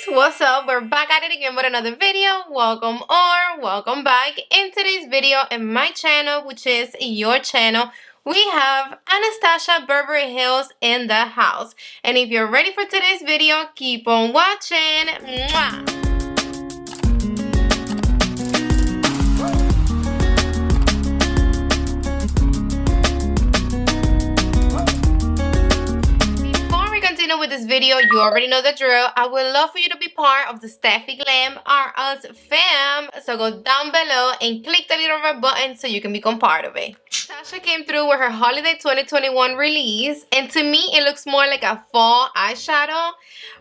What's up? We're back at it again with another video. Welcome or welcome back. In today's video in my channel, which is your channel, we have Anastasia Beverly Hills in the house. And if you're ready for today's video, keep on watching. Mwah! With this video, you already know the drill. I would love for you to be part of the Stephi Glam or us fam, so go down below and click the little red button so you can become part of it. Sasha came through with her holiday 2021 release, and to me it looks more like a fall eyeshadow,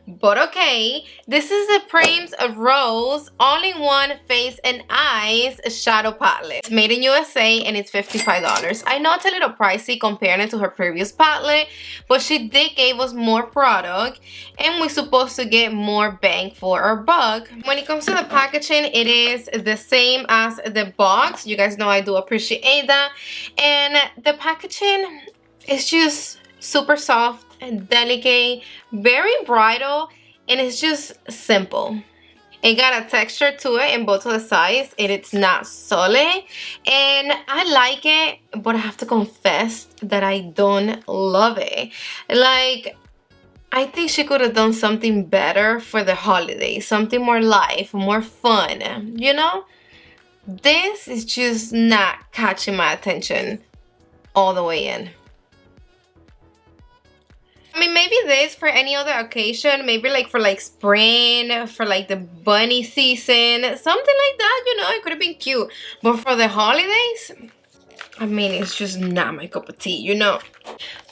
but okay. This is the Primrose all-in-one face and eyes shadow palette. It's made in USA and it's $55. I know it's a little pricey comparing it to her previous palette, but she did give us more product and we're supposed to get more bang for our buck. When it comes to the packaging, it is the same as the box. You guys know I do appreciate that. And the packaging is just super soft and delicate, very bridal, and it's just simple. It got a texture to it in both of the sides, and it's not solid, and I like it, but I have to confess that I don't love it. Like, I think she could have done something better for the holidays, something more live, more fun, you know? This is just not catching my attention all the way in. I mean, maybe this for any other occasion, maybe like for like spring, for like the bunny season, something like that, you know, it could have been cute. But for the holidays, I mean, it's just not my cup of tea, you know.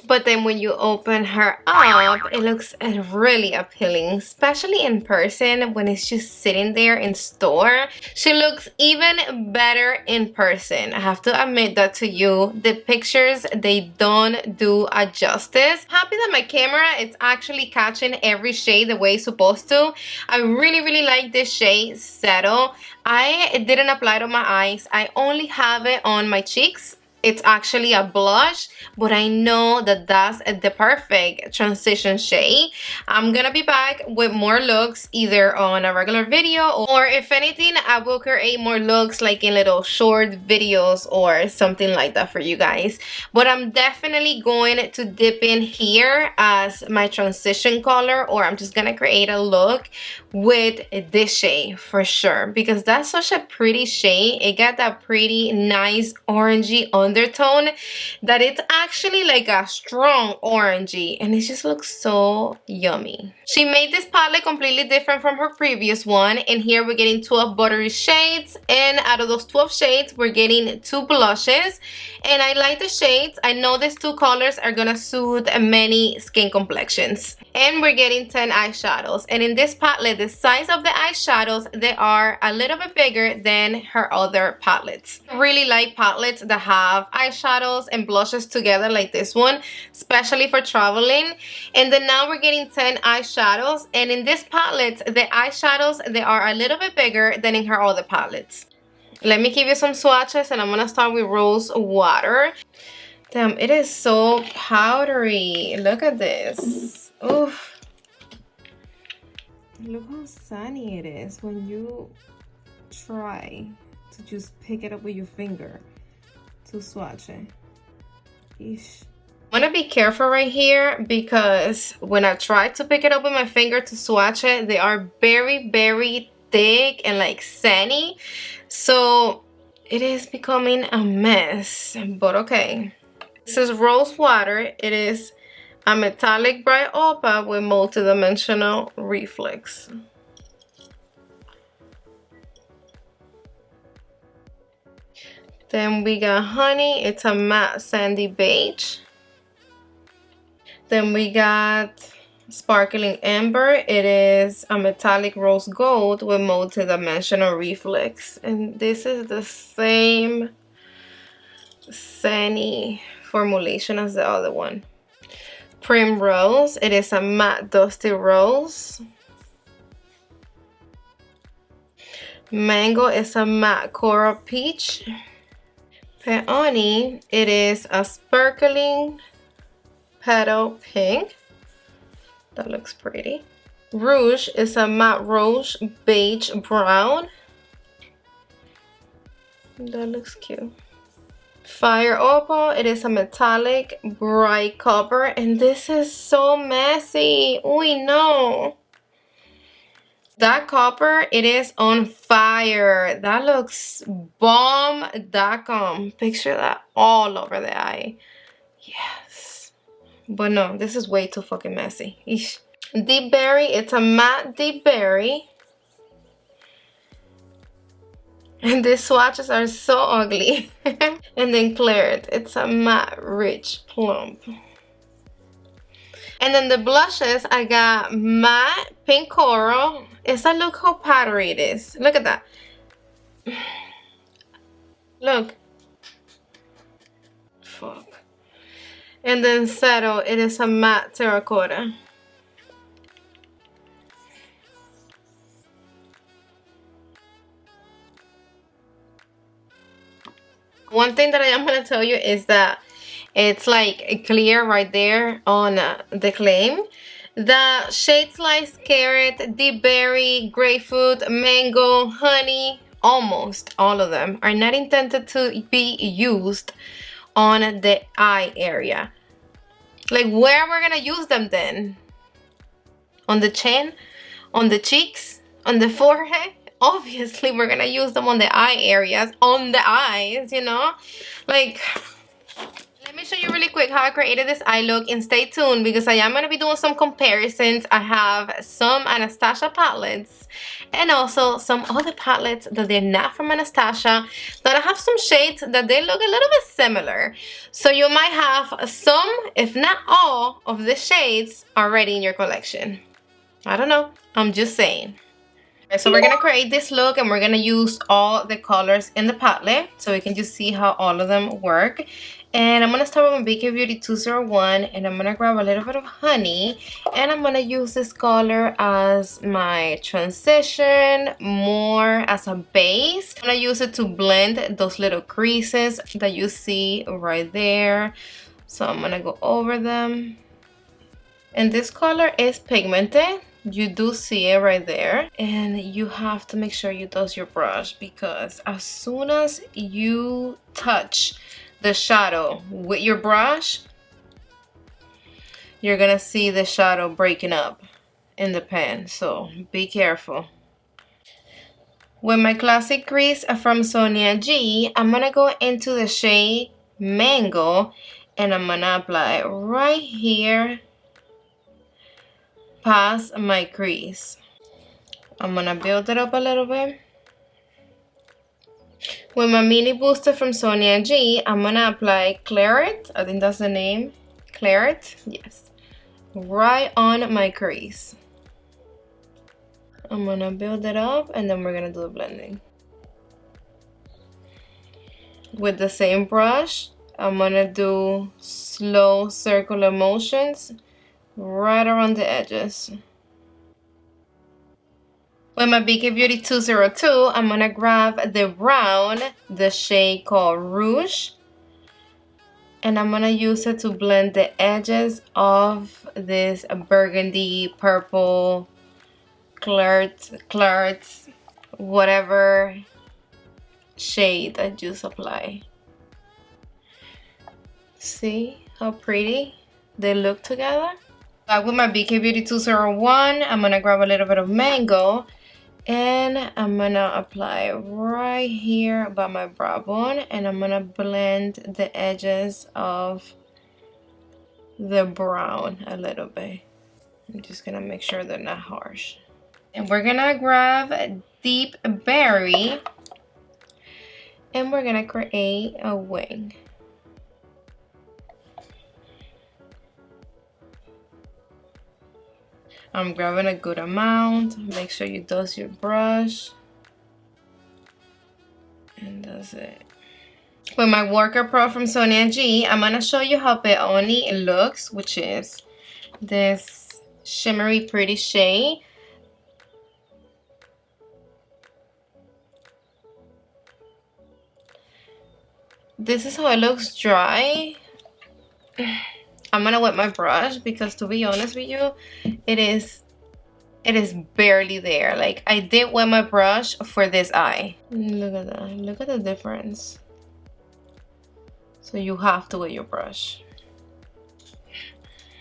But then when you open her up, it looks really appealing, especially in person when it's just sitting there in store. She looks even better in person. I have to admit that to you. The pictures, they don't do a justice. Happy that my camera is actually catching every shade the way it's supposed to. I really like this shade, Settle. I didn't apply it on my eyes. I only have it on my cheeks. It's actually a blush, but I know that that's the perfect transition shade. I'm gonna be back with more looks either on a regular video, or if anything, I will create more looks like in little short videos or something like that for you guys. But I'm definitely going to dip in here as my transition color, or I'm just gonna create a look with this shade for sure, because that's such a pretty shade. It got that pretty nice orangey undertone that it's actually like a strong orangey, and it just looks so yummy. She made this palette completely different from her previous one, and here we're getting 12 buttery shades, and out of those 12 shades we're getting 2 blushes, and I like the shades. I know these 2 colors are gonna suit many skin complexions. And we're getting 10 eyeshadows, and in this palette, the size of the eyeshadows, they are a little bit bigger than her other palettes. I really like palettes that have eyeshadows and blushes together like this one, especially for traveling. And then now we're getting 10 eyeshadows, and in this palette, the eyeshadows, they are a little bit bigger than in her other palettes. Let me give you some swatches, and I'm gonna start with Rose Water. Damn, it is so powdery. Look at this. Oof. Look how sunny it is when you try to just pick it up with your finger to swatch it. Eesh. I'm gonna be careful right here, because when I try to pick it up with my finger to swatch it, they are very thick and like sandy, so it is becoming a mess, but okay. This is Rose Water. It is a metallic bright opal with multi-dimensional reflex. Then we got Honey. It's a matte sandy beige. Then we got Sparkling Amber. It is a metallic rose gold with multi-dimensional reflex. And this is the same sandy formulation as the other one. Primrose. It is a matte dusty rose. Mango is a matte coral peach. Peony. It is a sparkling petal pink. That looks pretty. Rouge is a matte rouge beige brown. That looks cute. Fire Opal, it is a metallic bright copper, and this is so messy. Uy, no. That copper, it is on fire. That looks bomb.com. Picture that all over the eye. Yes. But no, this is way too fucking messy. Eesh. Deep Berry, it's a matte Deep Berry. And these swatches are so ugly. And then Claret, it's a matte rich plump. And then the blushes, I got matte pink coral. Look how powdery it is. Look at that. Look. Fuck. And then Settle, it is a matte terracotta. One thing that I am going to tell you is that it's like clear right there on the claim. The shades like Carrot, Deep Berry, Grapefruit, Mango, Honey, almost all of them are not intended to be used on the eye area. Like, where are we going to use them then? On the chin? On the cheeks? On the forehead? Obviously, we're going to use them on the eye areas, on the eyes, you know? Like, let me show you really quick how I created this eye look, and stay tuned because I am going to be doing some comparisons. I have some Anastasia palettes and also some other palettes that they're not from Anastasia, that I have some shades that they look a little bit similar. So you might have some, if not all, of the shades already in your collection. I don't know. I'm just saying. So we're going to create this look, and we're going to use all the colors in the palette so we can just see how all of them work. And I'm going to start with my BK Beauty 201, and I'm going to grab a little bit of honey, and I'm going to use this color as my transition, more as a base. I'm going to use it to blend those little creases that you see right there. So I'm going to go over them. And this color is pigmented. You do see it right there, and you have to make sure you dust your brush, because as soon as you touch the shadow with your brush, you're gonna see the shadow breaking up in the pen, so be careful. With my classic crease from Sonia G, I'm gonna go into the shade Mango, and I'm gonna apply right here past my crease. I'm gonna build it up a little bit. With my mini booster from Sonia G, I'm gonna apply Claret. I think that's the name. Claret, yes. Right on my crease. I'm gonna build it up, and then we're gonna do the blending. With the same brush, I'm gonna do slow circular motions right around the edges. With my BK Beauty 202, I'm gonna grab the brown, the shade called Rouge, and I'm gonna use it to blend the edges of this burgundy, purple, clarets, whatever shade I just apply. See how pretty they look together? With my BK Beauty 201, I'm gonna grab a little bit of Mango, and I'm gonna apply right here by my brow bone, and I'm gonna blend the edges of the brown a little bit. I'm just gonna make sure they're not harsh. And we're gonna grab Deep Berry, and we're gonna create a wing. I'm grabbing a good amount. Make sure you dust your brush. And that's it. With my Worker Pro from Sonia G, I'm going to show you how Peony looks, which is this shimmery pretty shade. This is how it looks dry. I'm gonna wet my brush because, to be honest with you, it is it is barely there. Like, I did wet my brush for this eye. Look at that. Look at the difference. So you have to wet your brush.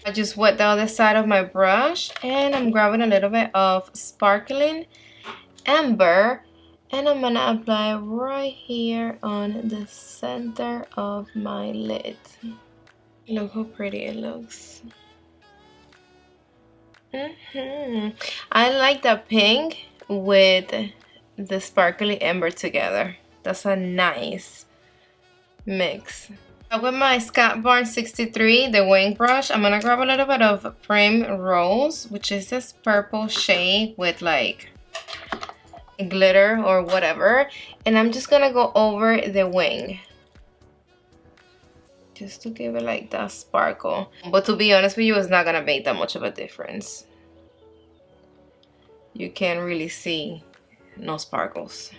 I just wet the other side of my brush, and I'm grabbing a little bit of sparkling amber, and I'm gonna apply right here on the center of my lid. Look how pretty it looks. I like the pink with the sparkly amber together. That's a nice mix. With my Scott Barn 63, the wing brush, I'm gonna grab a little bit of Primrose, which is this purple shade with like glitter or whatever, and I'm just gonna go over the wing just to give it like that sparkle. But to be honest with you, it's not gonna make that much of a difference. You can't really see no sparkles.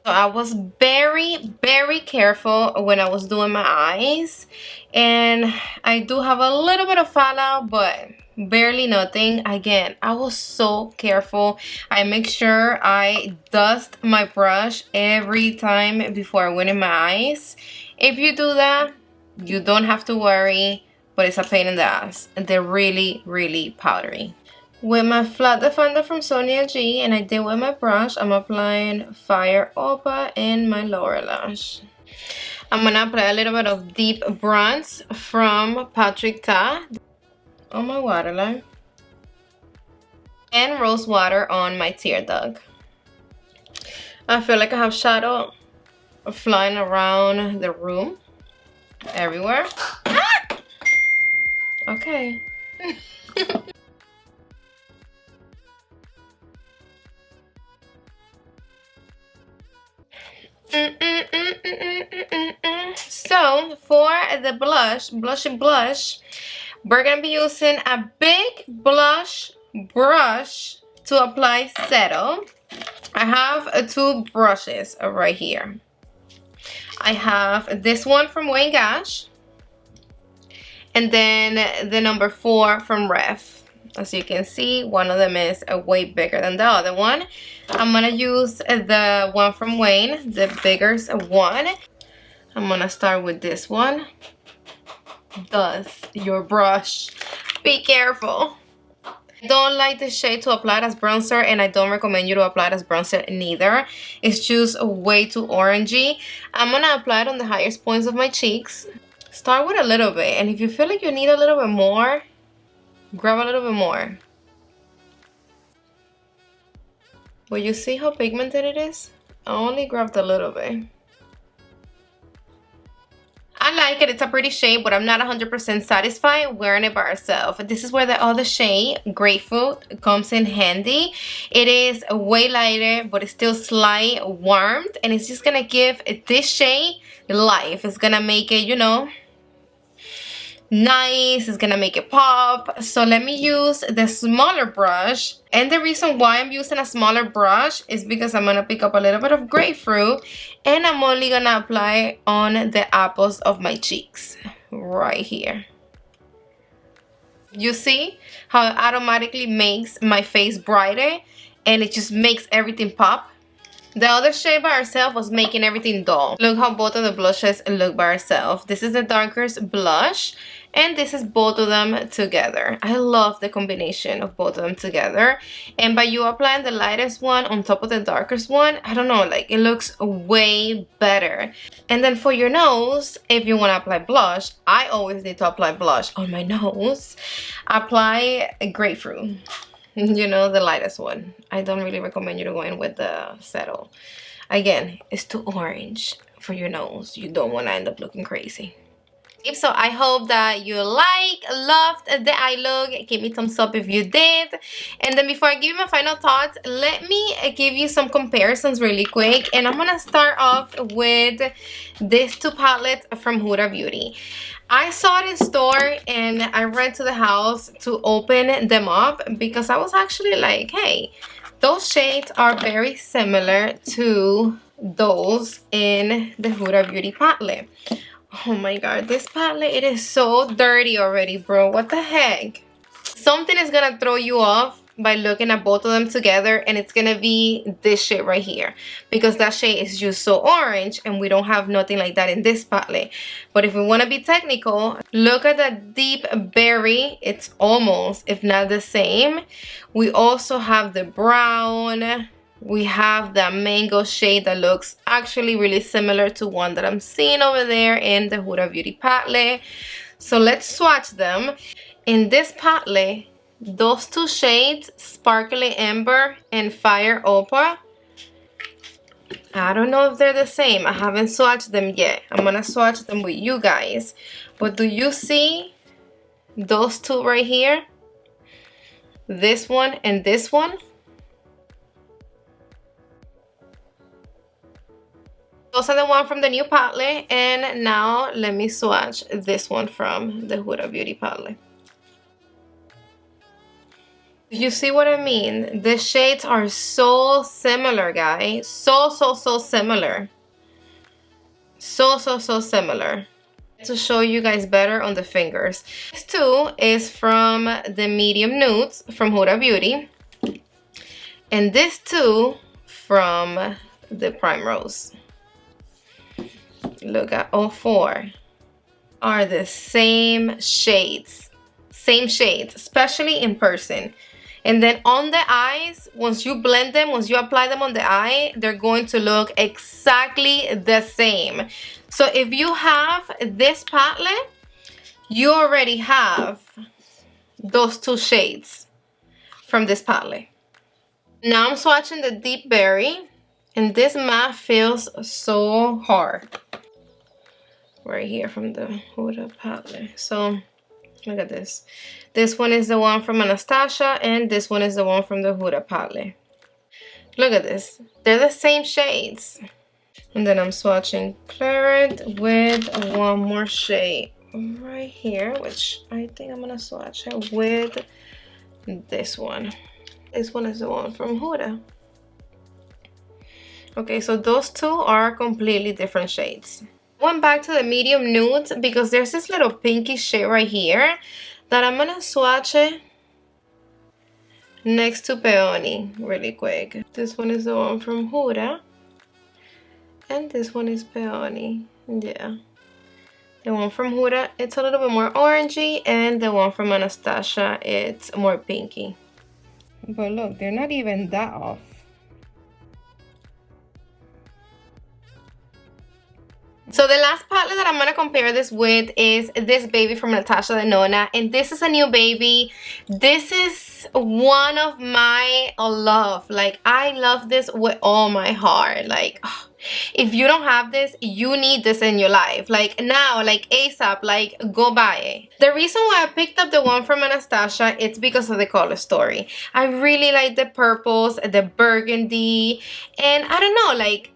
So I was very careful when I was doing my eyes, and I do have a little bit of fallout, but barely nothing. Again, I was so careful. I make sure I dust my brush every time before I went in my eyes. If you do that, you don't have to worry, but it's a pain in the ass. They're really powdery. With my flat defender from Sonia G, and I did with my brush, I'm applying Fire Opal in my lower lash. I'm gonna apply a little bit of deep bronze from Patrick Ta on my waterline, and rose water on my tear duct. I feel like I have shadow flying around the room, everywhere. Ah! Okay. So for the blush, we're gonna be using a big blush brush to apply settle. I have two brushes right here. I have this one from Wayne Gash, and then the number 4 from Ref. As you can see, one of them is way bigger than the other one. I'm gonna use the one from Wayne, the bigger one. I'm gonna start with this one. Dust your brush. Be careful. I don't like the shade to apply it as bronzer, and I don't recommend you to apply it as bronzer neither. It's just way too orangey. I'm gonna apply it on the highest points of my cheeks. Start with a little bit, and if you feel like you need a little bit more, grab a little bit more. Will you see how pigmented it is? I only grabbed a little bit. I like it. It's a pretty shade, but I'm not 100% satisfied wearing it by itself. This is where the other shade, Grapefruit, comes in handy. It is way lighter, but it's still slight warmth, and it's just gonna give this shade life. It's gonna make it, you know, nice. It's gonna make it pop. So let me use the smaller brush, and the reason why I'm using a smaller brush is because I'm gonna pick up a little bit of Grapefruit, and I'm only gonna apply on the apples of my cheeks right here. You see how it automatically makes my face brighter, and it just makes everything pop. The other shade by herself was making everything dull. Look how both of the blushes look by herself. This is the darkest blush, and this is both of them together. I love the combination of both of them together. And by you applying the lightest one on top of the darkest one, I don't know, like it looks way better. And then for your nose, if you want to apply blush, I always need to apply blush on my nose. Apply Grapefruit. You know, the lightest one. I don't really recommend you to go in with the settle. Again, it's too orange for your nose. You don't want to end up looking crazy. So I hope that you loved the eye look. Give me a thumbs up if you did. And then before I give you my final thoughts, let me give you some comparisons really quick. And I'm gonna start off with these two palettes from Huda Beauty. I saw it in store, and I ran to the house to open them up because I was actually like, hey, those shades are very similar to those in the Huda Beauty palette. Oh my god, this palette, it is so dirty already, bro. What the heck? Something is gonna throw you off by looking at both of them together, and it's gonna be this shade right here, because that shade is just so orange and we don't have nothing like that in this palette. But if we want to be technical, look at that deep berry. It's almost, if not the same. We also have the brown. We have that mango shade that looks actually really similar to one that I'm seeing over there in the Huda Beauty palette. So let's swatch them. In this palette, those two shades, Sparkly Amber and Fire Opal, I don't know if they're the same. I haven't swatched them yet. I'm gonna swatch them with you guys. But do you see those two right here? This one and this one? Those are the one from the new palette. And now let me swatch this one from the Huda Beauty palette. You see what I mean? The shades are so similar, guys. So similar. So similar. To show you guys better on the fingers. This too is from the medium nudes from Huda Beauty. And this too from the Primrose. Look at all four. Are the same shades. Same shades, especially in person. And then on the eyes, once you blend them, once you apply them on the eye, they're going to look exactly the same. So if you have this palette, you already have those two shades from this palette. Now I'm swatching the Deep Berry, and this matte feels so hard. Right here from the Huda palette. So look at this. This one is the one from Anastasia, and this one is the one from the Huda palette. Look at this. They're the same shades. And then I'm swatching Claret with one more shade right here, which I think I'm gonna swatch it with this one. This one is the one from Huda. Okay, so those two are completely different shades. Went back to the medium nudes because there's this little pinky shade right here that I'm gonna swatch it next to Peony really quick. This one is the one from Huda, and this one is Peony. Yeah, the one from Huda, it's a little bit more orangey, and the one from Anastasia, it's more pinky. But look, they're not even that off. So the last palette that I'm going to compare this with is this baby from Natasha Denona. And this is a new baby. This is one of my love. Like, I love this with all my heart. Like, oh, if you don't have this, you need this in your life. Like, now, like ASAP, like, go buy it. The reason why I picked up the one from Anastasia, it's because of the color story. I really like the purples, the burgundy. And I don't know, like,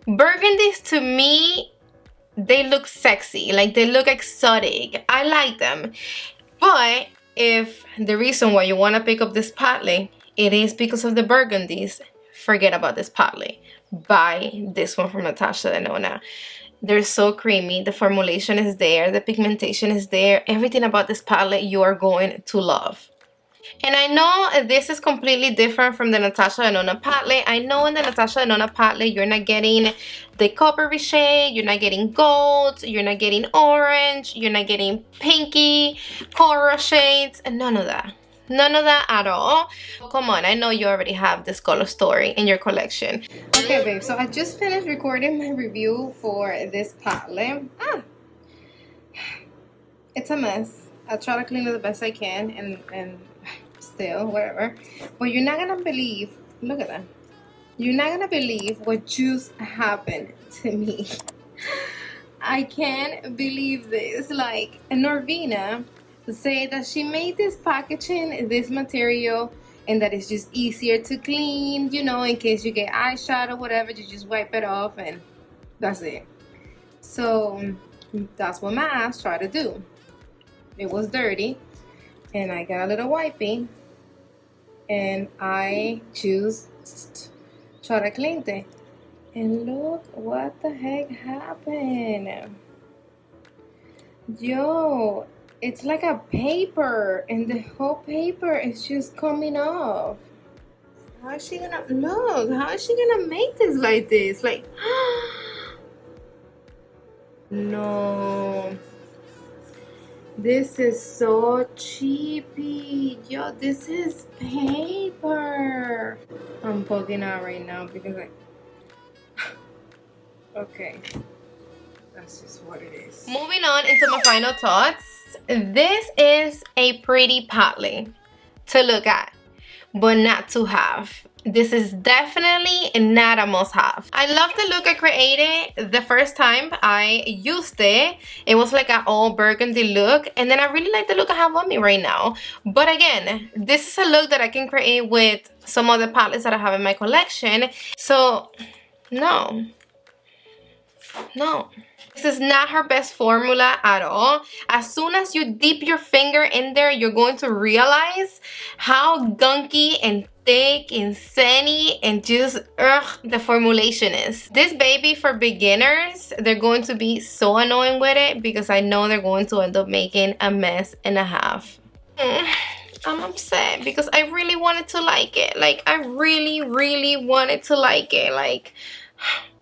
burgundies to me, they look sexy, like they look exotic. I like them. But if the reason why you want to pick up this palette, it is because of the burgundies, forget about this palette. Buy this one from Natasha Denona. They're so creamy. The formulation is there. The pigmentation is there. Everything about this palette you are going to love. And I know this is completely different from the Natasha Denona palette. I know in the Natasha Denona palette, you're not getting the coppery shade, you're not getting gold, you're not getting orange, you're not getting pinky, coral shades, and none of that. None of that at all. Come on, I know you already have this color story in your collection. Okay, babe, so I just finished recording my review for this palette. It's a mess. I'll try to clean it the best I can, and still, whatever. But you're not gonna believe, look at that. You're not gonna believe what just happened to me. I can't believe this. Like, Norvina said that she made this packaging, this material, and that it's just easier to clean, you know, in case you get eyeshadow, whatever, you just wipe it off and that's it. So that's what my ass tried to do. It was dirty, and I got a little wiping, and I just try to clean it. And look what the heck happened. Yo, It's like a paper, and the whole paper is just coming off. How is she gonna look? How is she gonna make this like this? Like, no. This is so cheapy. Yo, this is paper. I'm poking out right now because okay. That's just what it is. Moving on into my final thoughts. This is a pretty palette to look at, but not to have. This is definitely not a must-have. I love the look I created the first time I used it. It was like an all burgundy look, and then I really like the look I have on me right now. But again, this is a look that I can create with some other palettes that I have in my collection. So, no. This is not her best formula at all. As soon as you dip your finger in there, you're going to realize how gunky and thick and sunny and just the formulation is. This baby, for beginners, they're going to be so annoying with it because I know they're going to end up making a mess and a half. I'm upset because I really wanted to like it. Like, I really wanted to like it. Like,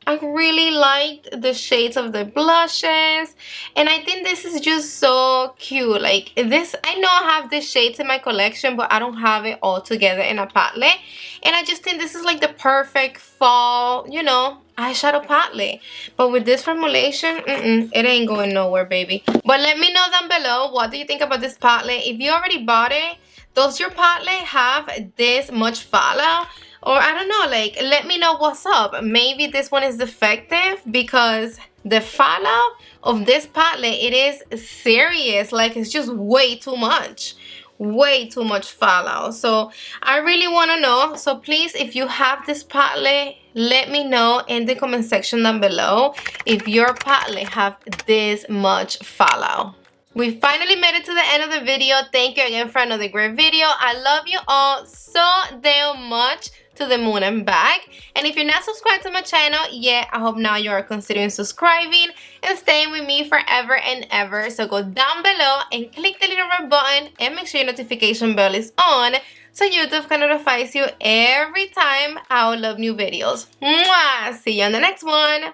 I really liked the shades of the blushes, and I think this is just so cute. Like this, I know I have these shades in my collection, but I don't have it all together in a palette, and I just think this is like the perfect fall, you know, eyeshadow palette. But with this formulation, it ain't going nowhere, baby. But let me know down below, what do you think about this palette? If you already bought it, does your palette have this much fallout? Or I don't know, like, let me know what's up. Maybe this one is defective because the fallout of this palette, it is serious. Like, it's just way too much. Way too much fallout. So I really want to know. So please, if you have this palette, let me know in the comment section down below if your palette have this much fallout. We finally made it to the end of the video. Thank you again for another great video. I love you all so damn much, to the moon and back. And if you're not subscribed to my channel yet, I hope now you are considering subscribing and staying with me forever and ever. So go down below and click the little red button and make sure your notification bell is on so YouTube can notify you every time I upload new videos. Mwah! See you on the next one.